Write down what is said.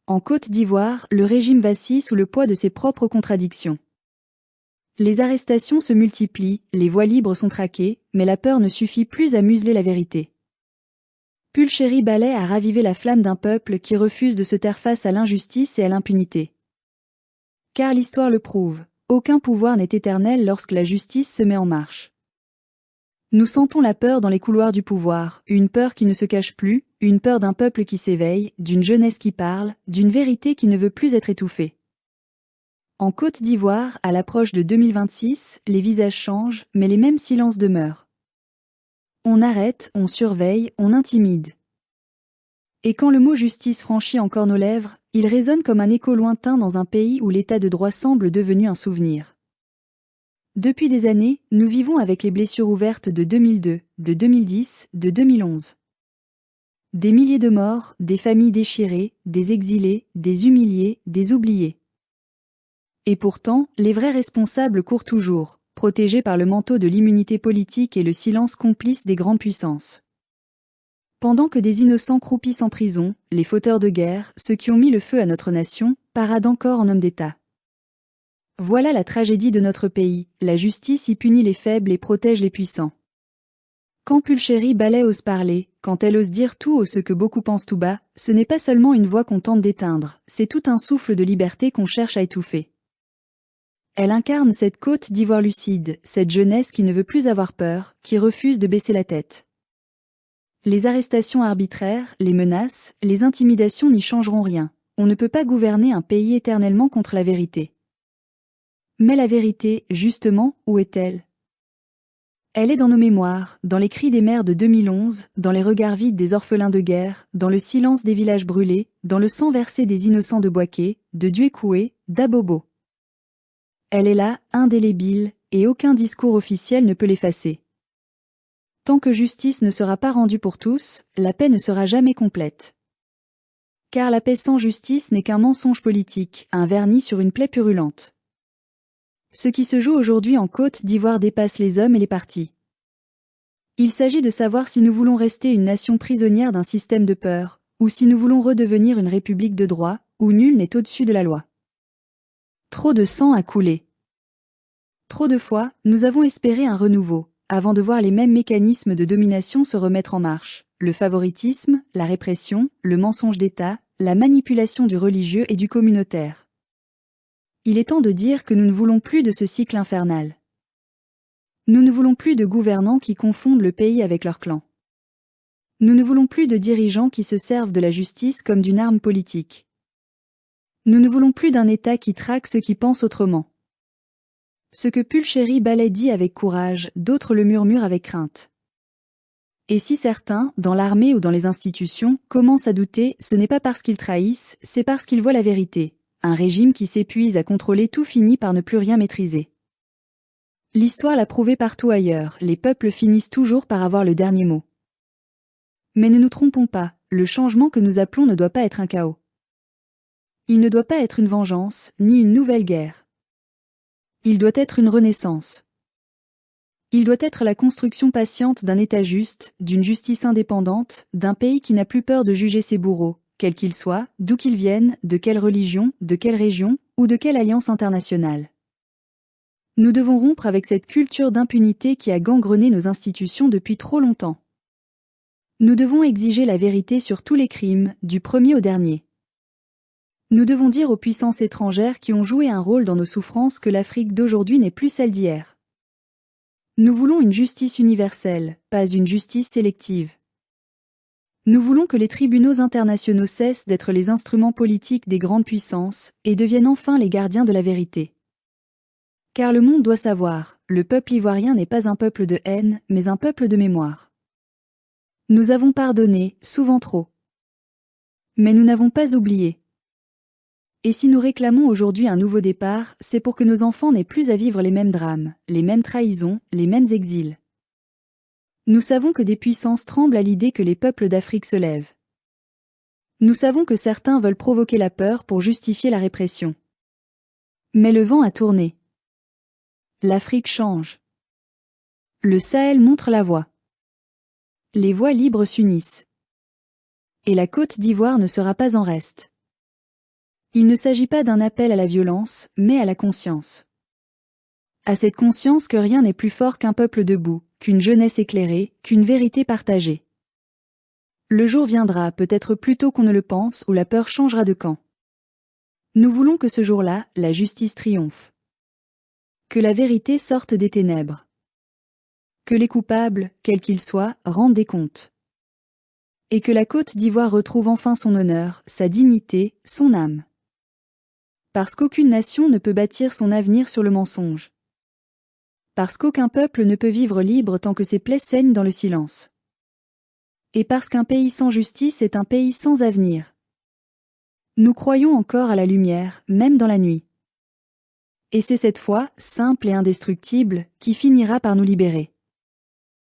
En Côte d'Ivoire, le régime vacille sous le poids de ses propres contradictions. Les arrestations se multiplient, les voix libres sont traquées, mais la peur ne suffit plus à museler la vérité. Pulchéry Ballet a ravivé la flamme d'un peuple qui refuse de se taire face à l'injustice et à l'impunité. Car l'histoire le prouve, aucun pouvoir n'est éternel lorsque la justice se met en marche. Nous sentons la peur dans les couloirs du pouvoir, une peur qui ne se cache plus, une peur d'un peuple qui s'éveille, d'une jeunesse qui parle, d'une vérité qui ne veut plus être étouffée. En Côte d'Ivoire, à l'approche de 2026, les visages changent, mais les mêmes silences demeurent. On arrête, on surveille, on intimide. Et quand le mot justice franchit encore nos lèvres, il résonne comme un écho lointain dans un pays où l'état de droit semble devenu un souvenir. Depuis des années, nous vivons avec les blessures ouvertes de 2002, de 2010, de 2011. Des milliers de morts, des familles déchirées, des exilés, des humiliés, des oubliés. Et pourtant, les vrais responsables courent toujours, protégés par le manteau de l'immunité politique et le silence complice des grandes puissances. Pendant que des innocents croupissent en prison, les fauteurs de guerre, ceux qui ont mis le feu à notre nation, paradent encore en hommes d'État. Voilà la tragédie de notre pays, la justice y punit les faibles et protège les puissants. Quand Pulchéry Ballet ose parler, quand elle ose dire tout haut ce que beaucoup pensent tout bas, ce n'est pas seulement une voix qu'on tente d'éteindre, c'est tout un souffle de liberté qu'on cherche à étouffer. Elle incarne cette Côte d'Ivoire lucide, cette jeunesse qui ne veut plus avoir peur, qui refuse de baisser la tête. Les arrestations arbitraires, les menaces, les intimidations n'y changeront rien. On ne peut pas gouverner un pays éternellement contre la vérité. Mais la vérité, justement, où est-elle? Elle est dans nos mémoires, dans les cris des mères de 2011, dans les regards vides des orphelins de guerre, dans le silence des villages brûlés, dans le sang versé des innocents de Bouaké, de Duékoué, d'Abobo. Elle est là, indélébile, et aucun discours officiel ne peut l'effacer. Tant que justice ne sera pas rendue pour tous, la paix ne sera jamais complète. Car la paix sans justice n'est qu'un mensonge politique, un vernis sur une plaie purulente. Ce qui se joue aujourd'hui en Côte d'Ivoire dépasse les hommes et les partis. Il s'agit de savoir si nous voulons rester une nation prisonnière d'un système de peur, ou si nous voulons redevenir une république de droit, où nul n'est au-dessus de la loi. Trop de sang a coulé. Trop de fois, nous avons espéré un renouveau, avant de voir les mêmes mécanismes de domination se remettre en marche, le favoritisme, la répression, le mensonge d'État, la manipulation du religieux et du communautaire. Il est temps de dire que nous ne voulons plus de ce cycle infernal. Nous ne voulons plus de gouvernants qui confondent le pays avec leur clan. Nous ne voulons plus de dirigeants qui se servent de la justice comme d'une arme politique. Nous ne voulons plus d'un État qui traque ceux qui pensent autrement. Ce que Pulchéry Ballet dit avec courage, d'autres le murmurent avec crainte. Et si certains, dans l'armée ou dans les institutions, commencent à douter, ce n'est pas parce qu'ils trahissent, c'est parce qu'ils voient la vérité. Un régime qui s'épuise à contrôler tout finit par ne plus rien maîtriser. L'histoire l'a prouvé partout ailleurs, les peuples finissent toujours par avoir le dernier mot. Mais ne nous trompons pas, le changement que nous appelons ne doit pas être un chaos. Il ne doit pas être une vengeance, ni une nouvelle guerre. Il doit être une renaissance. Il doit être la construction patiente d'un État juste, d'une justice indépendante, d'un pays qui n'a plus peur de juger ses bourreaux, quels qu'ils soient, d'où qu'ils viennent, de quelle religion, de quelle région, ou de quelle alliance internationale. Nous devons rompre avec cette culture d'impunité qui a gangrené nos institutions depuis trop longtemps. Nous devons exiger la vérité sur tous les crimes, du premier au dernier. Nous devons dire aux puissances étrangères qui ont joué un rôle dans nos souffrances que l'Afrique d'aujourd'hui n'est plus celle d'hier. Nous voulons une justice universelle, pas une justice sélective. Nous voulons que les tribunaux internationaux cessent d'être les instruments politiques des grandes puissances et deviennent enfin les gardiens de la vérité. Car le monde doit savoir, le peuple ivoirien n'est pas un peuple de haine, mais un peuple de mémoire. Nous avons pardonné, souvent trop. Mais nous n'avons pas oublié. Et si nous réclamons aujourd'hui un nouveau départ, c'est pour que nos enfants n'aient plus à vivre les mêmes drames, les mêmes trahisons, les mêmes exils. Nous savons que des puissances tremblent à l'idée que les peuples d'Afrique se lèvent. Nous savons que certains veulent provoquer la peur pour justifier la répression. Mais le vent a tourné. L'Afrique change. Le Sahel montre la voie. Les voix libres s'unissent. Et la Côte d'Ivoire ne sera pas en reste. Il ne s'agit pas d'un appel à la violence, mais à la conscience. À cette conscience que rien n'est plus fort qu'un peuple debout, qu'une jeunesse éclairée, qu'une vérité partagée. Le jour viendra, peut-être plus tôt qu'on ne le pense, où la peur changera de camp. Nous voulons que ce jour-là, la justice triomphe. Que la vérité sorte des ténèbres. Que les coupables, quels qu'ils soient, rendent des comptes. Et que la Côte d'Ivoire retrouve enfin son honneur, sa dignité, son âme. Parce qu'aucune nation ne peut bâtir son avenir sur le mensonge. Parce qu'aucun peuple ne peut vivre libre tant que ses plaies saignent dans le silence. Et parce qu'un pays sans justice est un pays sans avenir. Nous croyons encore à la lumière, même dans la nuit. Et c'est cette foi, simple et indestructible, qui finira par nous libérer.